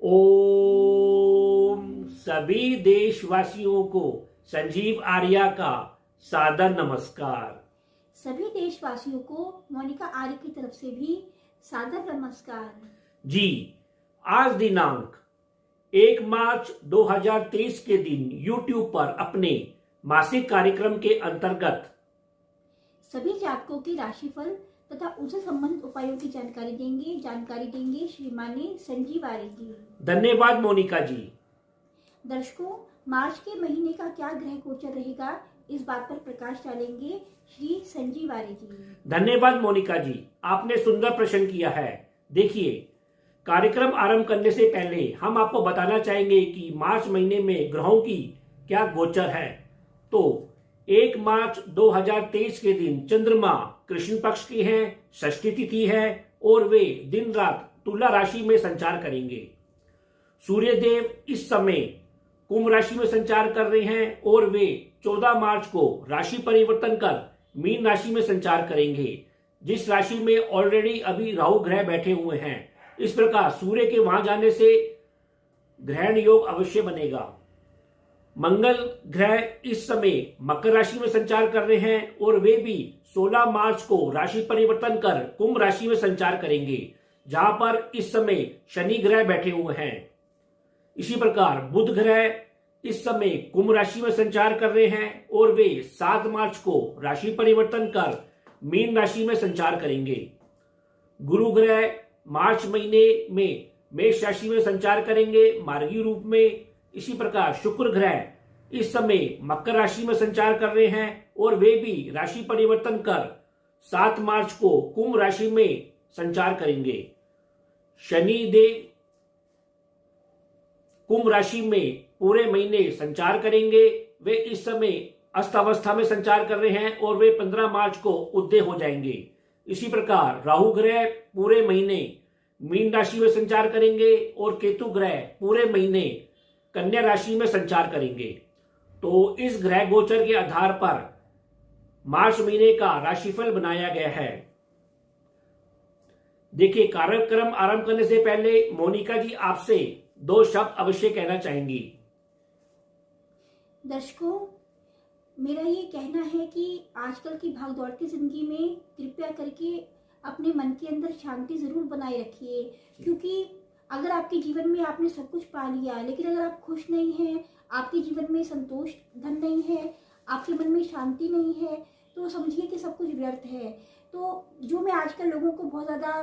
ओम सभी देशवासियों को संजीव आर्या का सादर नमस्कार। सभी देशवासियों को मोनिका आर्य की तरफ से भी सादर नमस्कार। जी, आज दिनांक 1 मार्च 2023 के दिन YouTube पर अपने मासिक कार्यक्रम के अंतर्गत सभी जातकों के राशिफल तथा उनसे संबंधित उपायों की जानकारी देंगे श्रीमान संजीव आर्य जी। धन्यवाद मोनिका जी। दर्शकों, मार्च के महीने का क्या ग्रह गोचर रहेगा, इस बात पर प्रकाश डालेंगे श्री संजीव आर्य जी। धन्यवाद मोनिका जी, आपने सुंदर प्रश्न किया है। देखिए, कार्यक्रम आरंभ करने से पहले हम आपको बताना चाहेंगे कि मार्च महीने में ग्रहों की क्या गोचर है। तो 1 मार्च 2023 के दिन चंद्रमा कृष्ण पक्ष की है, षष्ठी तिथि है और वे दिन रात तुला राशि में संचार करेंगे। सूर्यदेव इस समय कुंभ राशि में संचार कर रहे हैं और वे 14 मार्च को राशि परिवर्तन कर मीन राशि में संचार करेंगे, जिस राशि में ऑलरेडी अभी राहु ग्रह बैठे हुए हैं। इस प्रकार सूर्य के वहां जाने से ग्रहण योग अवश्य बनेगा। मंगल ग्रह इस समय मकर राशि में संचार कर रहे हैं और वे भी 16 मार्च को राशि परिवर्तन कर कुंभ राशि में संचार करेंगे, जहां पर इस समय शनि ग्रह बैठे हुए हैं। इसी प्रकार बुध ग्रह इस समय कुंभ राशि में संचार कर रहे हैं और वे 7 मार्च को राशि परिवर्तन कर मीन राशि में संचार करेंगे। गुरु ग्रह मार्च महीने में मेष राशि में संचार करेंगे मार्गी रूप में। इसी प्रकार शुक्र ग्रह इस समय मकर राशि में संचार कर रहे हैं और वे भी राशि परिवर्तन कर 7 मार्च को कुंभ राशि में संचार करेंगे। शनि देव कुंभ राशि में पूरे महीने संचार करेंगे। वे इस समय अस्त अवस्था में संचार कर रहे हैं और वे 15 मार्च को उदय हो जाएंगे। इसी प्रकार राहु ग्रह पूरे महीने मीन राशि में संचार करेंगे और केतु ग्रह पूरे महीने कन्या राशि में संचार करेंगे। तो इस ग्रह गोचर के आधार पर मार्च महीने का राशिफल बनाया गया है। देखिए, कार्यक्रम आरंभ करने से पहले मोनिका जी आपसे 2 शब्द अवश्य कहना चाहेंगी। दर्शकों, मेरा ये कहना है कि आजकल की भागदौड़ की जिंदगी में कृपया करके अपने मन के अंदर शांति जरूर बनाए रखिए, क्योंकि अगर आपके जीवन में आपने सब कुछ पा लिया लेकिन अगर आप खुश नहीं हैं, आपके जीवन में संतोष धन नहीं है, आपके मन में शांति नहीं है, तो समझिए कि सब कुछ व्यर्थ है। तो जो मैं आजकल लोगों को बहुत ज़्यादा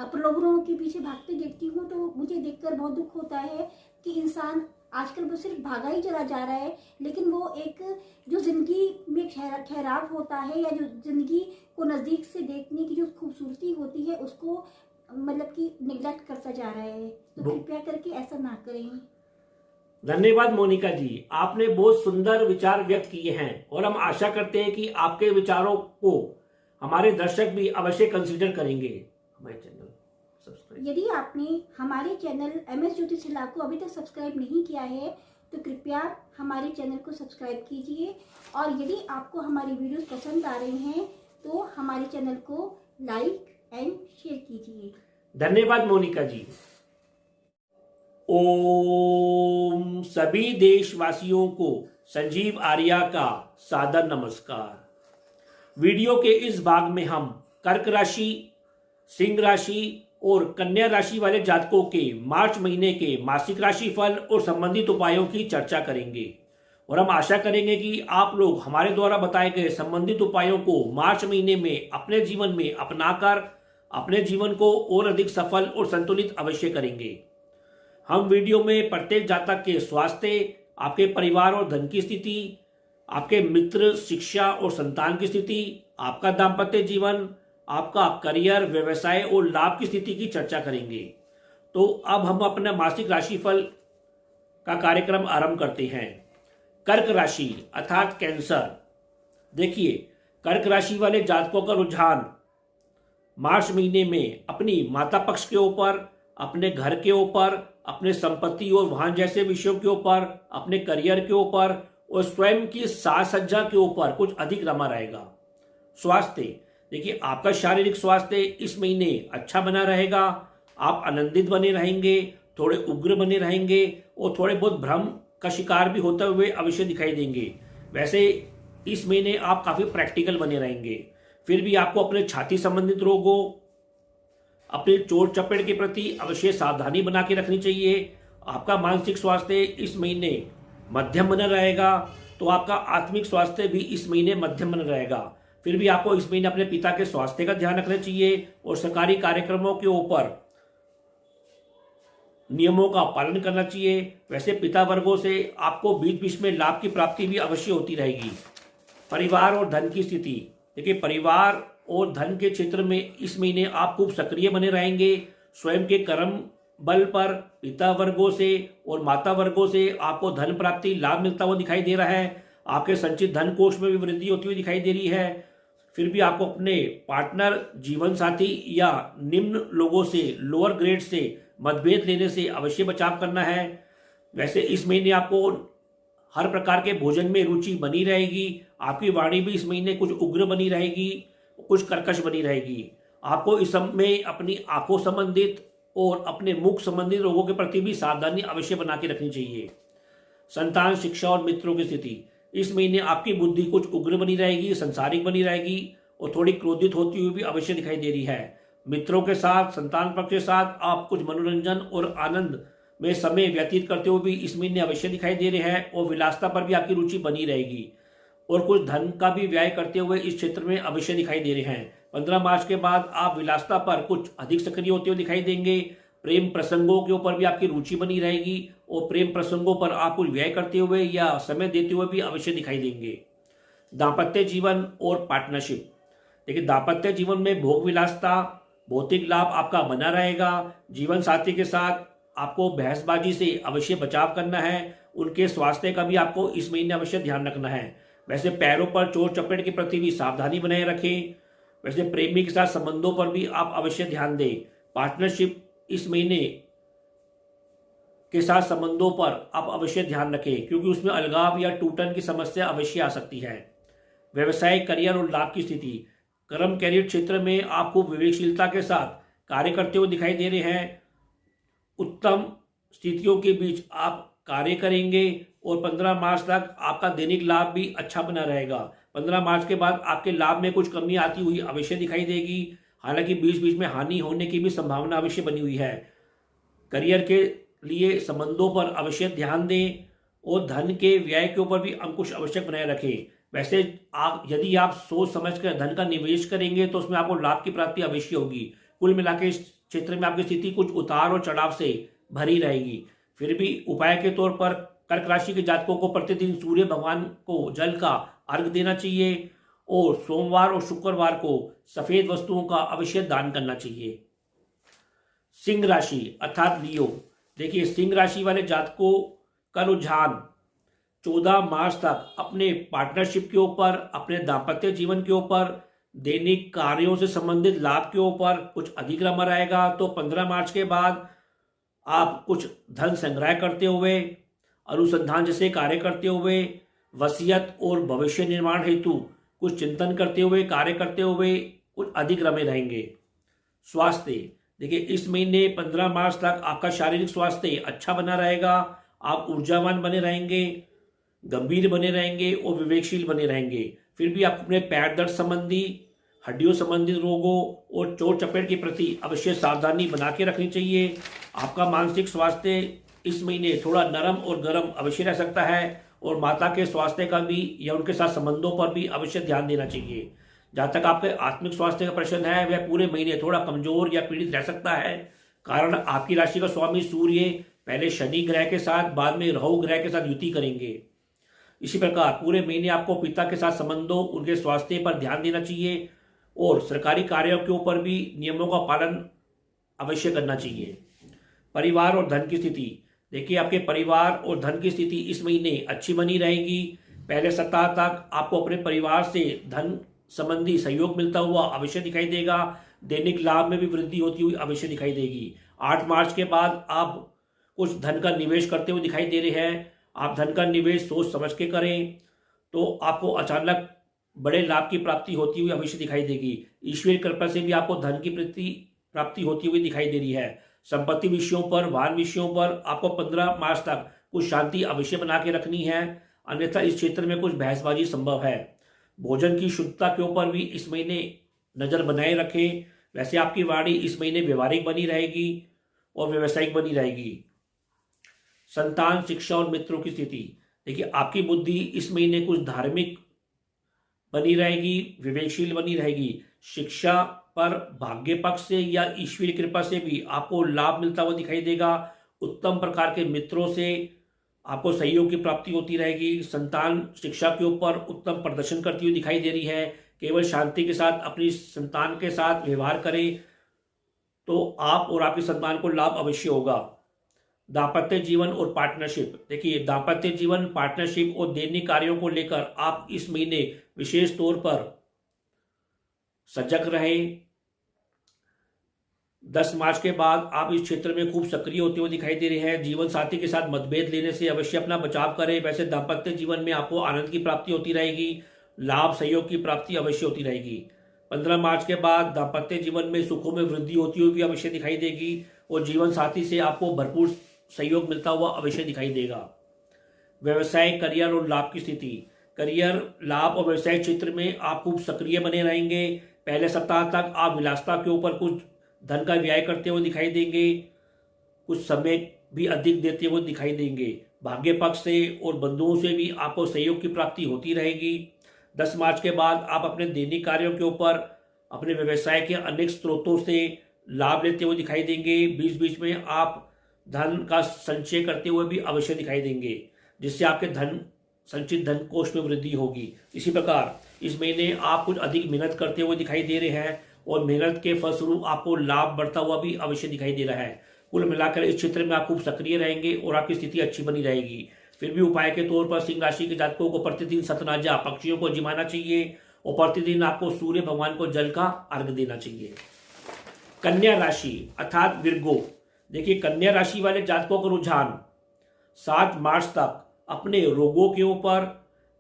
प्रलोभनों के पीछे भागते देखती हूँ, तो मुझे देखकर बहुत दुख होता है कि इंसान आजकल वो सिर्फ भागा ही चला जा रहा है, लेकिन वो एक जो जिंदगी में ठहराव होता है या जो जिंदगी को नज़दीक से देखने की जो खूबसूरती होती है उसको मतलब कि निगलेक्ट करता जा रहा है। तो कृपया करके ऐसा ना करें। धन्यवाद मोनिका जी, आपने बहुत सुंदर विचार व्यक्त किए हैं और हम आशा करते हैं कि आपके विचारों को हमारे दर्शक भी अवश्य कंसीडर करेंगे। हमारे चैनल सब्सक्राइब, यदि आपने हमारे चैनल MS ज्योतिष ला को अभी तक सब्सक्राइब नहीं किया है तो कृपया हमारे चैनल को सब्सक्राइब कीजिए, और यदि आपको हमारी वीडियोस पसंद आ रही हैं तो हमारे चैनल को लाइक एंड शेयर कीजिए। धन्यवाद मोनिका जी। ओम सभी देशवासियों को संजीव आर्या का सादर नमस्कार। वीडियो के इस भाग में हम कर्क राशि, सिंह राशि और कन्या राशि वाले जातकों के मार्च महीने के मासिक राशि फल और संबंधित उपायों की चर्चा करेंगे और हम आशा करेंगे कि आप लोग हमारे द्वारा बताए गए संबंधित उपायों को मार्च महीने में अपने जीवन में अपनाकर अपने जीवन को और अधिक सफल और संतुलित अवश्य करेंगे। हम वीडियो में प्रत्येक जातक के स्वास्थ्य, आपके परिवार और धन की स्थिति, आपके मित्र, शिक्षा और संतान की स्थिति, आपका दाम्पत्य जीवन, आपका करियर, व्यवसाय और लाभ की स्थिति की चर्चा करेंगे। तो अब हम अपना मासिक राशिफल का कार्यक्रम आरंभ करते हैं। कर्क राशि अर्थात कैंसर। देखिए, कर्क राशि वाले जातकों का रुझान मार्च महीने में अपनी माता पक्ष के ऊपर, अपने घर के ऊपर, अपने संपत्ति और वाहन जैसे विषयों के ऊपर, अपने करियर के ऊपर और स्वयं की साज सज्जा के ऊपर कुछ अधिक रमा रहेगा। स्वास्थ्य, देखिए, आपका शारीरिक स्वास्थ्य इस महीने अच्छा बना रहेगा। आप आनंदित बने रहेंगे। थोड़े उग्र बने रहेंगे और थोड़े बहुत भ्रम का शिकार भी होते हुए अवश्य दिखाई देंगे। वैसे इस महीने आप काफी प्रैक्टिकल बने रहेंगे। फिर भी आपको अपने छाती संबंधित रोगों, अपने चोट चपेट के प्रति अवश्य सावधानी बना के रखनी चाहिए। आपका मानसिक स्वास्थ्य इस महीने मध्यम बना रहेगा, तो आपका आत्मिक स्वास्थ्य भी इस महीने मध्यम बना रहेगा। फिर भी आपको इस महीने अपने पिता के स्वास्थ्य का ध्यान रखना चाहिए और सरकारी कार्यक्रमों के ऊपर नियमों का पालन करना चाहिए। वैसे पिता वर्गों से आपको बीच बीच में लाभ की प्राप्ति भी अवश्य होती रहेगी। परिवार और धन की स्थिति, देखिए परिवार और धन के क्षेत्र में इस महीने आप खूब सक्रिय बने रहेंगे। स्वयं के कर्म बल पर पिता वर्गों से और माता वर्गों से आपको धन प्राप्ति लाभ मिलता हुआ दिखाई दे रहा है। आपके संचित धन कोष में भी वृद्धि होती हुई दिखाई दे रही है। फिर भी आपको अपने पार्टनर, जीवन साथी या निम्न लोगों से, लोअर ग्रेड से मतभेद लेने से अवश्य बचाव करना है। वैसे इस महीने आपको हर प्रकार के भोजन में रुचि बनी रहेगी। आपकी वाणी भी इस महीने कुछ उग्र बनी रहेगी, कुछ कर्कश बनी रहेगी। आपको इस समय अपनी आंखों संबंधित और अपने मुख संबंधित रोगों के प्रति भी सावधानी अवश्य बना के रखनी चाहिए। संतान, शिक्षा और मित्रों की स्थिति, इस महीने आपकी बुद्धि कुछ उग्र बनी रहेगी, संसारिक बनी रहेगी और थोड़ी क्रोधित होती हुई भी अवश्य दिखाई दे रही है। मित्रों के साथ, संतान पक्ष के साथ आप कुछ मनोरंजन और आनंद में समय व्यतीत करते हुए भी इस महीने अवश्य दिखाई दे रहे हैं और विलासता पर भी आपकी रुचि बनी रहेगी और कुछ धन का भी व्यय करते हुए इस क्षेत्र में अवश्य दिखाई दे रहे हैं। 15 मार्च के बाद आप विलासता पर कुछ अधिक सक्रिय होते हुए दिखाई देंगे। प्रेम प्रसंगों के ऊपर भी आपकी रुचि बनी रहेगी और प्रेम प्रसंगों पर आप कुछ व्यय करते हुए या समय देते हुए भी अवश्य दिखाई देंगे। दाम्पत्य जीवन और पार्टनरशिप, देखिए दाम्पत्य जीवन में भोग विलासता, भौतिक लाभ आपका बना रहेगा। जीवन साथी के साथ आपको बहसबाजी से अवश्य बचाव करना है। उनके स्वास्थ्य का भी आपको इस महीने अवश्य ध्यान रखना है। वैसे पैरों पर चोट चपेट के प्रति भी सावधानी बनाए रखें। वैसे प्रेमी के साथ संबंधों पर भी आप अवश्य ध्यान दें। पार्टनरशिप इस महीने के साथ संबंधों पर आप अवश्य ध्यान रखें, क्योंकि उसमें अलगाव या टूटन की समस्या अवश्य आ सकती है। व्यवसाय, करियर और लाभ की स्थिति, कर्म कैरियर क्षेत्र में आपको विवेकशीलता के साथ कार्य करते हुए दिखाई दे रहे हैं। उत्तम स्थितियों के बीच आप कार्य करेंगे और 15 मार्च तक आपका दैनिक लाभ भी अच्छा बना रहेगा। 15 मार्च के बाद आपके लाभ में कुछ कमी आती हुई अवश्य दिखाई देगी। हालांकि बीच बीच में हानि होने की भी संभावना अवश्य बनी हुई है। करियर के लिए संबंधों पर अवश्य ध्यान दें और धन के व्यय के ऊपर भी अंकुश आवश्यक बनाए रखें। वैसे यदि आप सोच समझ कर धन का निवेश करेंगे तो उसमें आपको लाभ की प्राप्ति अवश्य होगी। कुल मिलाकर इस क्षेत्र में आपकी स्थिति कुछ उतार और चढ़ाव से भरी रहेगी। फिर भी उपाय के तौर पर कर्क राशि के जातकों को प्रतिदिन सूर्य भगवान को जल का अर्घ देना चाहिए और सोमवार और शुक्रवार को सफेद वस्तुओं का अवश्य दान करना चाहिए। सिंह राशि अर्थात लियो, देखिए सिंह राशि वाले जातकों का रुझान 14 मार्च तक अपने पार्टनरशिप के ऊपर, अपने दाम्पत्य जीवन के ऊपर, दैनिक कार्यों से संबंधित लाभ के ऊपर कुछ अधिक रमा रहेगा। तो 15 मार्च के बाद आप कुछ धन संग्रह करते हुए, अनुसंधान जैसे कार्य करते हुए, वसीयत और भविष्य निर्माण हेतु कुछ चिंतन करते हुए, कार्य करते हुए कुछ अधिक रमे रहेंगे। स्वास्थ्य, देखिए इस महीने 15 मार्च तक आपका शारीरिक स्वास्थ्य अच्छा बना रहेगा। आप ऊर्जावान बने रहेंगे, गंभीर बने रहेंगे और विवेकशील बने रहेंगे। फिर भी आप अपने पैर दर्द संबंधी, हड्डियों संबंधित रोगों और चोट चपेट के प्रति अवश्य सावधानी बना के रखनी चाहिए। आपका मानसिक स्वास्थ्य इस महीने थोड़ा नरम और गर्म अवश्य रह सकता है और माता के स्वास्थ्य का भी या उनके साथ संबंधों पर भी अवश्य ध्यान देना चाहिए। जहाँ तक आपके आत्मिक स्वास्थ्य का प्रश्न है, वह पूरे महीने थोड़ा कमजोर या पीड़ित रह सकता है। कारण आपकी राशि का स्वामी सूर्य पहले शनि ग्रह के साथ, बाद में राहु ग्रह के साथ युति करेंगे। इसी प्रकार पूरे महीने आपको पिता के साथ संबंधों, उनके स्वास्थ्य पर ध्यान देना चाहिए और सरकारी कार्यों के ऊपर भी नियमों का पालन अवश्य करना चाहिए। परिवार और धन की स्थिति, देखिए आपके परिवार और धन की स्थिति इस महीने अच्छी बनी रहेगी। पहले सप्ताह तक आपको अपने परिवार से धन संबंधी सहयोग मिलता हुआ अवश्य दिखाई देगा। दैनिक लाभ में भी वृद्धि होती हुई अवश्य दिखाई देगी। 8 मार्च के बाद आप कुछ धन का निवेश करते हुए दिखाई दे रहे हैं। आप धन का निवेश सोच समझ के करें तो आपको अचानक बड़े लाभ की प्राप्ति होती हुई अवश्य दिखाई देगी। ईश्वरीय कृपा से भी आपको धन की प्राप्ति होती हुई दिखाई दे रही है। संपत्ति विषयों पर, वाहन विषयों पर आपको 15 मार्च तक कुछ शांति अवश्य बना के रखनी है, अन्यथा इस क्षेत्र में कुछ बहसबाजी संभव है। भोजन की शुद्धता के ऊपर भी इस महीने नजर बनाए रखें। वैसे आपकी वाणी इस महीने व्यवहारिक बनी रहेगी और व्यवसायिक बनी रहेगी। संतान, शिक्षा और मित्रों की स्थिति, देखिए आपकी बुद्धि इस महीने कुछ धार्मिक बनी रहेगी, विवेकशील बनी रहेगी। शिक्षा पर भाग्य पक्ष से या ईश्वरीय कृपा से भी आपको लाभ मिलता हुआ दिखाई देगा। उत्तम प्रकार के मित्रों से आपको सहयोग की प्राप्ति होती रहेगी। संतान शिक्षा के ऊपर उत्तम प्रदर्शन करती हुई दिखाई दे रही है। केवल शांति के साथ अपनी संतान के साथ व्यवहार करें तो आप और आपकी संतान को लाभ अवश्य होगा। दाम्पत्य जीवन और पार्टनरशिप, देखिए दाम्पत्य जीवन, पार्टनरशिप और दैनिक कार्यों को लेकर आप इस महीने विशेष तौर पर सजग रहें। 10 मार्च के बाद आप इस क्षेत्र में खूब सक्रिय होते हुए दिखाई दे रहे हैं। जीवन साथी के साथ मतभेद लेने से अवश्य अपना बचाव करें। वैसे दाम्पत्य जीवन में आपको आनंद की प्राप्ति होती रहेगी, लाभ सहयोग की प्राप्ति अवश्य होती रहेगी। 15 मार्च के बाद दाम्पत्य जीवन में सुखों में वृद्धि होती हुई भी अवश्य दिखाई देगी और जीवन साथी से आपको भरपूर सहयोग मिलता हुआ अवश्य दिखाई देगा। व्यवसाय, करियर और लाभ की स्थिति, करियर, लाभ और व्यवसाय क्षेत्र में आप खूब सक्रिय बने रहेंगे। पहले सप्ताह तक आप विलासिता के ऊपर कुछ धन का व्यय करते हुए दिखाई देंगे, कुछ समय भी अधिक देते हुए दिखाई देंगे। भाग्य पक्ष से और बंधुओं से भी आपको सहयोग की प्राप्ति होती रहेगी। 10 मार्च के बाद आप अपने दैनिक कार्यों के ऊपर अपने व्यवसाय के अनेक स्रोतों से लाभ लेते हुए दिखाई देंगे। बीच बीच में आप धन का संचय करते हुए भी अवश्य दिखाई देंगे, जिससे आपके संचित धन कोष में वृद्धि होगी। इसी प्रकार इस महीने आप कुछ अधिक मेहनत करते हुए दिखाई दे रहे हैं और मेहनत के फलस्वरूप आपको लाभ बढ़ता हुआ भी अवश्य दिखाई दे रहा है। कुल मिलाकर इस क्षेत्र में आप खूब सक्रिय रहेंगे और आपकी स्थिति अच्छी बनी रहेगी। फिर भी उपाय के तौर पर सिंह राशि के जातकों को प्रतिदिन सतनाजा पक्षियों को जिमाना चाहिए और प्रतिदिन आपको सूर्य भगवान को जल का अर्घ्य देना चाहिए। कन्या राशि अर्थात विर्गो, देखिए कन्या राशि वाले जातकों का रुझान 7 मार्च तक अपने रोगों के ऊपर,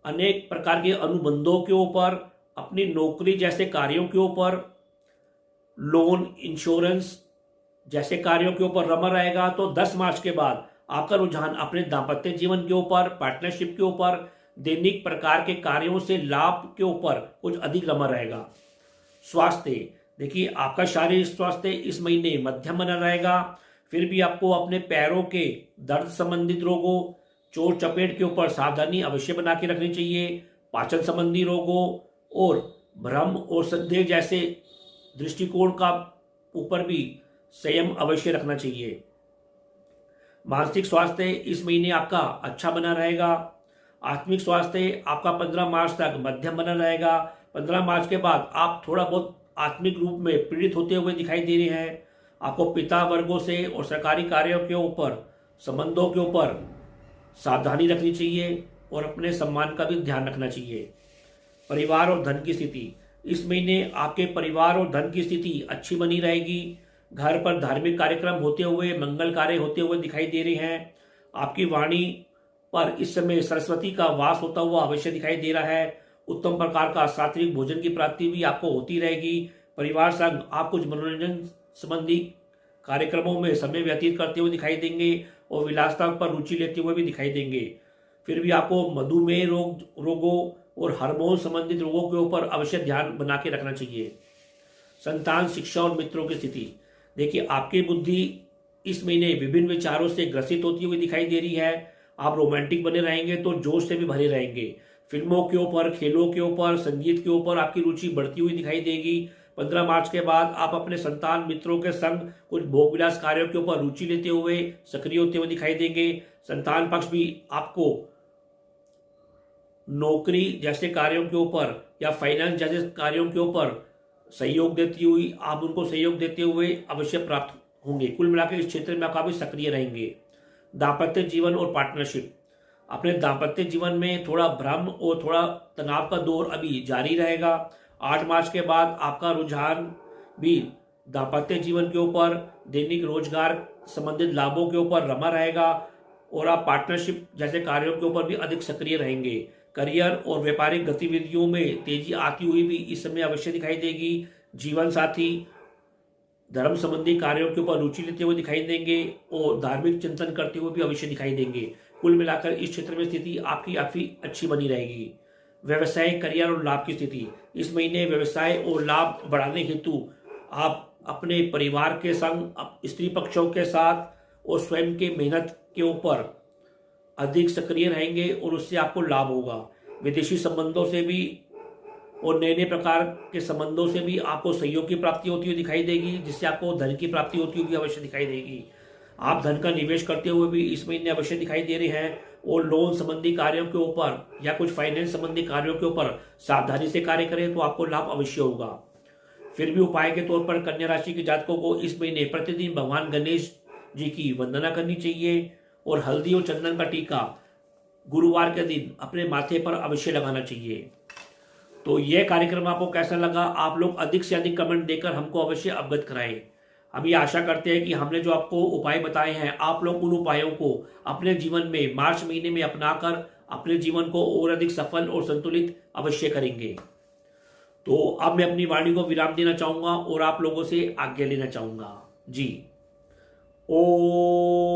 अनेक प्रकार के अनुबंधों के ऊपर, अपनी नौकरी जैसे कार्यों के ऊपर, लोन, इंश्योरेंस जैसे कार्यों के ऊपर रमा रहेगा। तो 10 मार्च के बाद आपका रुझान अपने दाम्पत्य जीवन के ऊपर, पार्टनरशिप के ऊपर, दैनिक प्रकार के कार्यों से लाभ के ऊपर कुछ अधिक रमा रहेगा। स्वास्थ्य, देखिए आपका शारीरिक स्वास्थ्य इस महीने मध्यम बना रहेगा। फिर भी आपको अपने पैरों के दर्द संबंधित रोगों, चोट चपेट के ऊपर सावधानी अवश्य बना के रखनी चाहिए। पाचन संबंधी रोगों और भ्रम और संदेह जैसे दृष्टिकोण का ऊपर भी संयम अवश्य रखना चाहिए। मानसिक स्वास्थ्य इस महीने आपका अच्छा बना रहेगा। आत्मिक स्वास्थ्य आपका 15 मार्च तक मध्यम बना रहेगा। 15 मार्च के बाद आप थोड़ा बहुत आत्मिक रूप में पीड़ित होते हुए दिखाई दे रहे हैं। आपको पिता वर्गों से और सरकारी कार्यों के ऊपर, संबंधों के ऊपर सावधानी रखनी चाहिए और अपने सम्मान का भी ध्यान रखना चाहिए। परिवार और धन की स्थिति, इस महीने आपके परिवार और धन की स्थिति अच्छी बनी रहेगी। घर पर धार्मिक कार्यक्रम होते हुए, मंगल कार्य होते हुए दिखाई दे रहे हैं। आपकी वाणी पर इस समय सरस्वती का वास होता हुआ अवश्य दिखाई दे रहा है। उत्तम प्रकार का सात्विक भोजन की प्राप्ति भी आपको होती रहेगी। परिवार संग आप कुछ मनोरंजन संबंधी कार्यक्रमों में समय व्यतीत करते हुए दिखाई देंगे और विलासिता पर रुचि लेते हुए भी दिखाई देंगे। फिर भी आपको मधुमेह रोगों और हार्मोन संबंधित रोगों के ऊपर अवश्य ध्यान बना के रखना चाहिए। संतान, शिक्षा और मित्रों की स्थिति, देखिए आपकी बुद्धि इस महीने विभिन्न विचारों से ग्रसित होती हुई दिखाई दे रही है। आप रोमांटिक बने रहेंगे तो जोश से भी भरे रहेंगे। फिल्मों के ऊपर, खेलों के ऊपर, संगीत के ऊपर आपकी रुचि बढ़ती हुई दिखाई देगी। 15 मार्च के बाद आप अपने संतान मित्रों के संग कुछ भोग विलास कार्यों के ऊपर रुचि लेते हुए सक्रिय होते हुए दिखाई देंगे। संतान पक्ष भी आपको नौकरी जैसे कार्यों के ऊपर या फाइनेंस जैसे कार्यों के ऊपर सहयोग देती हुई, आप उनको सहयोग देते हुए अवश्य प्राप्त होंगे। कुल मिलाकर इस क्षेत्र में आप काफी सक्रिय रहेंगे। दाम्पत्य जीवन और पार्टनरशिप, अपने दाम्पत्य जीवन में थोड़ा भ्रम और थोड़ा तनाव का दौर अभी जारी रहेगा। 8 मार्च के बाद आपका रुझान भी दाम्पत्य जीवन के ऊपर, दैनिक रोजगार संबंधित लाभों के ऊपर रमा रहेगा और आप पार्टनरशिप जैसे कार्यों के ऊपर भी अधिक सक्रिय रहेंगे। करियर और व्यापारिक गतिविधियों में तेजी आती हुई भी इस समय अवश्य दिखाई देगी। जीवन साथी धर्म संबंधी कार्यों के ऊपर रुचि लेते हुए दिखाई देंगे और धार्मिक चिंतन करते हुए भी अवश्य दिखाई देंगे। कुल मिलाकर इस क्षेत्र में स्थिति आपकी काफी अच्छी बनी रहेगी। व्यवसाय, करियर और लाभ की स्थिति, इस महीने व्यवसाय और लाभ बढ़ाने हेतु आप अपने परिवार के संग, स्त्री पक्षों के साथ और स्वयं के मेहनत के ऊपर अधिक सक्रिय रहेंगे और उससे आपको लाभ होगा। विदेशी संबंधों से भी और नए नए प्रकार के संबंधों से भी आपको सहयोग की प्राप्ति होती हुई दिखाई देगी, जिससे आपको धन की प्राप्ति होती हुई भी अवश्य दिखाई देगी। आप धन का निवेश करते हुए भी इस महीने अवश्य दिखाई दे रहे हैं और लोन संबंधी कार्यों के ऊपर या कुछ फाइनेंस संबंधी कार्यों के ऊपर सावधानी से कार्य करें तो आपको लाभ अवश्य होगा। फिर भी उपाय के तौर पर कन्या राशि के जातकों को इस महीने प्रतिदिन भगवान गणेश जी की वंदना करनी चाहिए और हल्दी और चंदन का टीका गुरुवार के दिन अपने माथे पर अवश्य लगाना चाहिए। तो यह कार्यक्रम आपको कैसा लगा, आप लोग अधिक से अधिक कमेंट देकर हमको अवश्य अवगत कराएं। हम ये आशा करते हैं कि हमने जो आपको उपाय बताए हैं, आप लोग उन उपायों को अपने जीवन में मार्च महीने में अपनाकर अपने जीवन को और अधिक सफल और संतुलित अवश्य करेंगे। तो अब मैं अपनी वाणी को विराम देना चाहूंगा और आप लोगों से आज्ञा लेना चाहूंगा जी। ओम